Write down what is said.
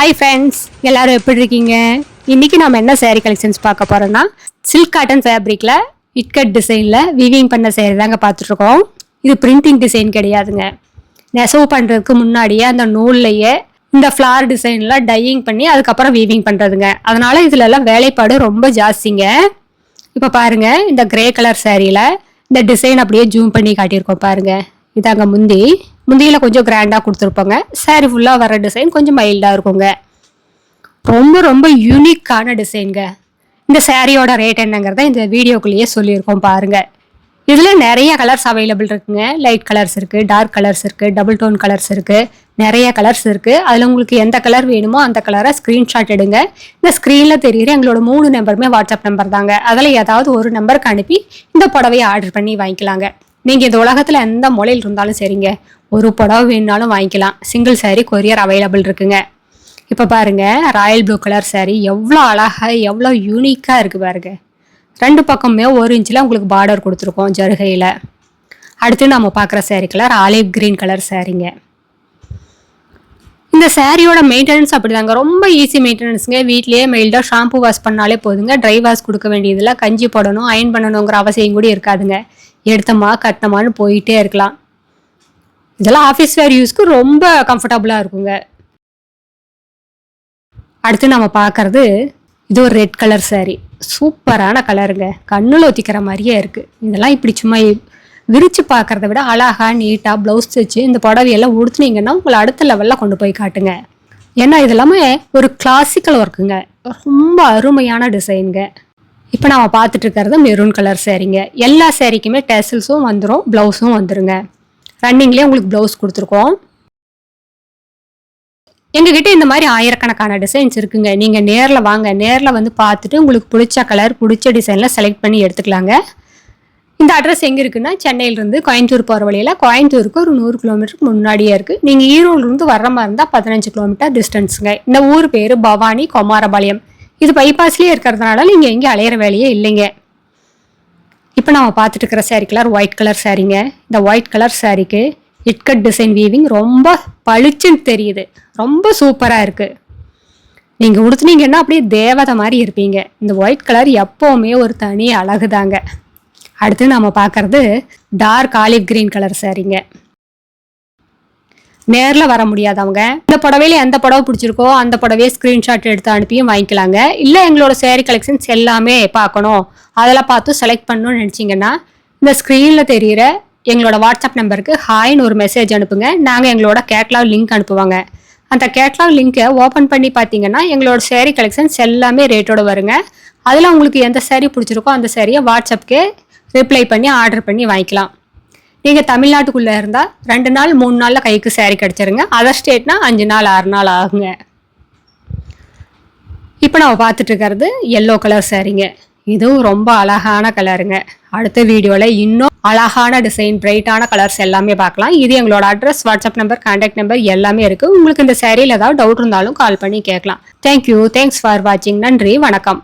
Hi friends, எல்லாரும் எப்படி இருக்கீங்க? இன்னைக்கு நம்ம என்ன சேரீ கலெக்ஷன்ஸ் பார்க்க போறோம்னா சில்க் காட்டன் ஃபேப்ரிக்ல இட்கட் டிசைன்ல வீவிங் பண்ண சேரீ தாங்க பார்த்துட்ருக்கோம். இது பிரிண்டிங் டிசைன் கிடையாதுங்க. நெசவு பண்ணுறதுக்கு முன்னாடியே அந்த நூல்லையே இந்த ஃப்ளார் டிசைன்ல டையிங் பண்ணி அதுக்கப்புறம் வீவிங் பண்ணுறதுங்க. அதனால இதுல எல்லாம் வேலைப்பாடு ரொம்ப ஜாஸ்திங்க. இப்போ பாருங்க, இந்த கிரே கலர் சேரீல இந்த டிசைன் அப்படியே ஜூம் பண்ணி காட்டியிருக்கோம் பாருங்க. இதாங்க முந்தியில் கொஞ்சம் கிராண்டாக கொடுத்துருப்போங்க. சாரீ ஃபுல்லாக வர டிசைன் கொஞ்சம் மைல்டாக இருக்குங்க. ரொம்ப ரொம்ப யூனிக்கான டிசைனுங்க. இந்த சாரியோட ரேட் என்னங்கிறத இந்த வீடியோக்குள்ளேயே சொல்லியிருக்கோம் பாருங்கள். இதில் நிறைய கலர்ஸ் அவைலபிள் இருக்குங்க. லைட் கலர்ஸ் இருக்குது, டார்க் கலர்ஸ் இருக்குது, டபுள் டோன் கலர்ஸ் இருக்குது, நிறைய கலர்ஸ் இருக்குது. அதில் உங்களுக்கு எந்த கலர் வேணுமோ அந்த கலரை ஸ்க்ரீன்ஷாட் எடுங்க. இந்த ஸ்க்ரீனில் தெரியுற எங்களோட 3 நம்பருமே வாட்ஸ்அப் நம்பர் தாங்க. அதில் ஏதாவது ஒரு நம்பருக்கு அனுப்பி இந்த புடவையை ஆர்டர் பண்ணி வாங்கிக்கலாங்க. நீங்கள் இந்த உலகத்தில் எந்த மூலையில் இருந்தாலும் சரிங்க, ஒரு புடவை வேணுனாலும் வாங்கிக்கலாம். சிங்கிள் சாரீ கொரியர் அவைலபிள் இருக்குங்க. இப்போ பாருங்கள், ராயல் ப்ளூ கலர் சாரீ எவ்வளோ அழகாக எவ்வளோ யூனிக்காக இருக்குது பாருங்க. 2 பக்கமே 1 இன்ச்சில் உங்களுக்கு பார்டர் கொடுத்துருக்கோம் ஜருகையில். அடுத்து நம்ம பார்க்குற sari colour olive green colour சாரீங்க. இந்த சாரியோட மெயின்டெனன்ஸ் அப்படிதாங்க, ரொம்ப ஈஸி மெயின்டெனன்ஸுங்க. வீட்லேயே மெயில்டாக ஷாம்பு வாஷ் பண்ணாலே போதுங்க. ட்ரை வாஷ் கொடுக்க வேண்டியதில்லை. கஞ்சி போடணும், அயன் பண்ணணுங்கிற அவசியம் கூட இருக்காதுங்க. எடுத்தமா கட்டினமான்னு போயிட்டே இருக்கலாம். இதெல்லாம் ஆஃபீஸ் வேர் யூஸ்க்கு ரொம்ப கம்ஃபர்டபுளாக இருக்குங்க. அடுத்து நம்ம பார்க்குறது இது ஒரு ரெட் கலர் சாரீ. சூப்பரான கலருங்க, கண்ணில் ஒத்திக்கிற மாதிரியே இருக்குது. இதெல்லாம் இப்படி சும்மா விரித்து பார்க்குறத விட அழகாக நீட்டாக ப்ளவுஸ் தைச்சு இந்த புடவையெல்லாம் உடுத்துனீங்கன்னா உங்களை அடுத்த லெவலில் கொண்டு போய் காட்டுங்க. ஏன்னா இதெல்லாமே ஒரு கிளாசிக்கல் ஒர்க்குங்க, ரொம்ப அருமையான டிசைனுங்க. இப்போ நம்ம பார்த்துட்டு இருக்கிறது மெரூன் கலர் சாரீங்க. எல்லா சாரீக்குமே டெசல்ஸும் வந்துடும், ப்ளவுஸும் வந்துடுங்க. ரன்னிங்லேயே உங்களுக்கு ப்ளவுஸ் கொடுத்துருக்கோம். எங்ககிட்ட இந்த மாதிரி ஆயிரக்கணக்கான டிசைன்ஸ் இருக்குங்க. நீங்கள் நேரில் வாங்க, நேரில் வந்து பார்த்துட்டு உங்களுக்கு பிடிச்ச கலர் பிடிச்ச டிசைனில் செலக்ட் பண்ணி எடுத்துக்கலாங்க. இந்த அட்ரஸ் எங்கே இருக்குன்னா, சென்னையிலேருந்து கோயம்புத்தூர் போகிற வழியில் கோயம்புத்தூருக்கு ஒரு 100 கிலோமீட்டருக்கு முன்னாடியே இருக்குது. நீங்கள் ஈரோடுலேருந்து வர்ற மாதிரி இருந்தால் 15 கிலோமீட்டர் டிஸ்டன்ஸுங்க. இந்த ஊர் பேர் பவானி குமாரபாளையம். இது பைபாஸ்லேயே இருக்கிறதுனால நீங்கள் எங்கேயும் அலையிற வேலையே இல்லைங்க. இப்போ நம்ம பார்த்துட்டு இருக்கிற சாரீ கலர் ஒயிட் கலர் சாரீங்க. இந்த ஒயிட் கலர் சாரீக்கு இட்கட் டிசைன் வீவிங் ரொம்ப பளிச்சுன்னு தெரியுது, ரொம்ப சூப்பராக இருக்குது. நீங்கள் உடுத்துனீங்கன்னா அப்படியே தேவதை மாதிரி இருப்பீங்க. இந்த ஒயிட் கலர் எப்போவுமே ஒரு தனி அழகு தாங்க. அடுத்து நம்ம பார்க்குறது டார்க் ஆலிவ் கிரீன் கலர் சாரீங்க. நேரில் வர முடியாதவங்க இந்த புடவையில எந்த புடவை பிடிச்சிருக்கோ அந்த புடவையை ஸ்க்ரீன்ஷாட் எடுத்து அனுப்பியும் வாங்கிக்கலாங்க. இல்லை எங்களோட சேரீ கலெக்ஷன்ஸ் எல்லாமே பார்க்கணும், அதெல்லாம் பார்த்து செலக்ட் பண்ணணும்னு நினச்சிங்கன்னா இந்த ஸ்க்ரீனில் தெரிகிற எங்களோட வாட்ஸ்அப் நம்பருக்கு ஹாய்னு ஒரு மெசேஜ் அனுப்புங்க. நாங்கள் எங்களோட கேட்லாக் லிங்க் அனுப்புவாங்க. அந்த கேட்லாக் லிங்க்கை ஓப்பன் பண்ணி பார்த்தீங்கன்னா எங்களோட சேரீ கலெக்ஷன்ஸ் எல்லாமே ரேட்டோடு வருங்க. அதில் உங்களுக்கு எந்த சேரீ பிடிச்சிருக்கோ அந்த சேரீயை வாட்ஸ்அப்புக்கு ரிப்ளை பண்ணி ஆர்டர் பண்ணி வாங்கிக்கலாம். நீங்கள் தமிழ்நாட்டுக்குள்ளே இருந்தால் 2 நாள் 3 நாளில் கைக்கு சேரீ கிடச்சிருங்க. அதர் ஸ்டேட்னா 5 நாள் 6 நாள் ஆகுங்க. இப்போ நம்ம பார்த்துட்டு இருக்கிறது எல்லோ கலர் சாரீங்க. இதுவும் ரொம்ப அழகான கலருங்க. அடுத்த வீடியோவில் இன்னும் அழகான டிசைன் பிரைட்டான கலர்ஸ் எல்லாமே பார்க்கலாம். இது எங்களோட address, WhatsApp number, contact number எல்லாமே இருக்குது. உங்களுக்கு இந்த சேரீயில் ஏதாவது டவுட் இருந்தாலும் கால் பண்ணி கேட்கலாம். தேங்க்யூ, தேங்க்ஸ் ஃபார் வாட்சிங். நன்றி, வணக்கம்.